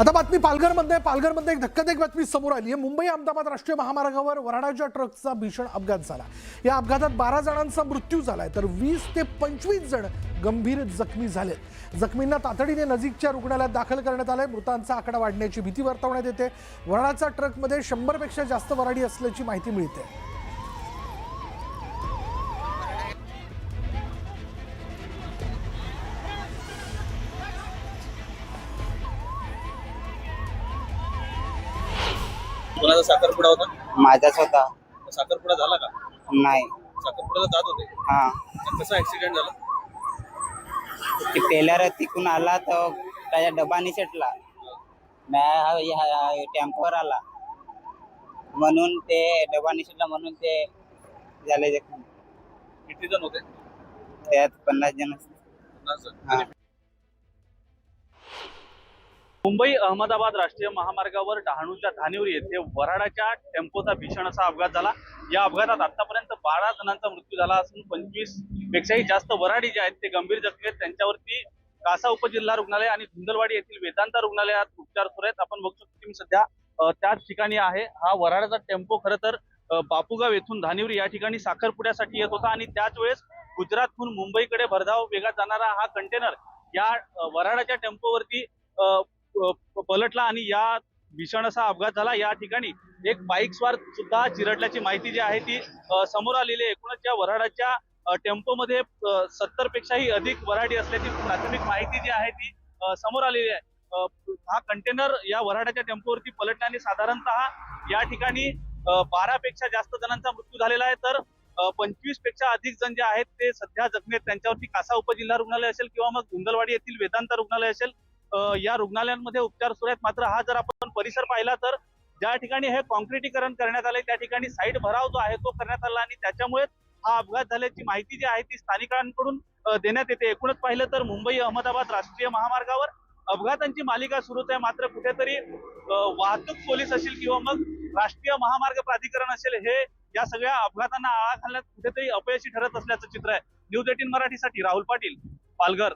आता बातमी पालघरमध्ये एक धक्कादायक बातमी समोर आली आहे। मुंबई अहमदाबाद राष्ट्रीय महामार्गावर वऱ्हाडाच्या ट्रकचा भीषण अपघात झाला। या अपघातात 12 जणांचा मृत्यू झालाय तर 20 ते 25 जण गंभीर जखमी झालेत। जखमींना तातडीने नजीकच्या रुग्णालयात दाखल करण्यात आले। मृतांचा आकडा वाढण्याची भीती वर्तवण्यात येते। वऱ्हाडाच्या ट्रकमध्ये 100 पेक्षा जास्त वऱ्हाडी असल्याची माहिती मिळते। कोणाचा साखरपुडा होता? माझाच होता. साखरपुडा झाला का? नाही. साखरपुड्याला जात होते. हा, तर कसा ऍक्सिडेंट झाला? ते टेलर तिकून आला तर त्याचा डबा निसटला. मी टेम्पोवर आला म्हणून ते डबा निसटला म्हणून ते झाले जखमी. किती जण होते? त्यात 50 जण. 50 जण. हा. मुंबई अहमदाबाद राष्ट्रीय महामार्गावर डहाणूच्या धानिवरी येथे वऱ्हाडाच्या टेम्पोचा भीषण असा अपघात झाला। या अपघातात आतापर्यंत 12 जणांचा मृत्यू झाला असून 25 पेक्षाही जास्त वऱ्हाडी जे आहेत ते गंभीर जखमी आहेत। त्यांच्यावरती कासा उपजिल्हा रुग्णालय आणि धुंदलवाडी येथील वेदांता रुग्णालयात उपचार सुरू आहेत। आपण बघू शकतो की मी सध्या त्याच ठिकाणी आहे। हा वऱ्हाडाचा टेम्पो खरं तर बापूगाव येथून धानिवरी या ठिकाणी साखरपुड्यासाठी येत होता आणि त्याच वेळेस गुजरातहून मुंबईकडे भरधाव वेगात जाणारा हा कंटेनर या वऱ्हाडाच्या टेम्पोवरती पलटला आणि या भीषण असा अपघात झाला। या ठिकाणी एक बाईक स्वार सुद्धा चिरडल्याची माहिती जी आहे ती समोर आलेली आहे। एकूणच या वऱ्हाडाच्या टेम्पोमध्ये 70 पेक्षाही अधिक वऱ्हाडी असल्याची प्राथमिक माहिती जी आहे ती समोर आलेली आहे। हा कंटेनर या वऱ्हाडाच्या टेम्पोवरती पलटल्याने साधारणतः या ठिकाणी 12 पेक्षा जास्त जणांचा मृत्यू झालेला आहे तर 25 पेक्षा अधिक जण जे आहेत ते सध्या जखमी आहेत। त्यांच्यावरती कासा उपजिल्हा रुग्णालय असेल किंवा मग धुंदलवाडी येथील वेदांता रुग्णालय असेल या रुग्णालयांमध्ये उपचार सुरू आहेत। मात्र हा जर आपण परिसर पाहिला तर ज्या ठिकाणी हे कॉन्क्रिटीकरण करण्यात आले त्या ठिकाणी साईड भराव जो आहे तो करण्यात आला आणि त्याच्यामुळे हा अपघात झाल्याची माहिती जी आहे ती स्थानिकांकडून देण्यात येते। एकूणच पाहिलं तर मुंबई अहमदाबाद राष्ट्रीय महामार्गावर अपघातांची मालिका सुरूच आहे। मात्र कुठेतरी वाहतूक पोलीस असेल किंवा मग राष्ट्रीय महामार्ग प्राधिकरण असेल हे या सगळ्या अपघातांना आळा घालण्यात कुठेतरी अपयशी ठरत असल्याचं चित्र आहे। न्यूज 18 मराठीसाठी राहुल पाटील, पालघर।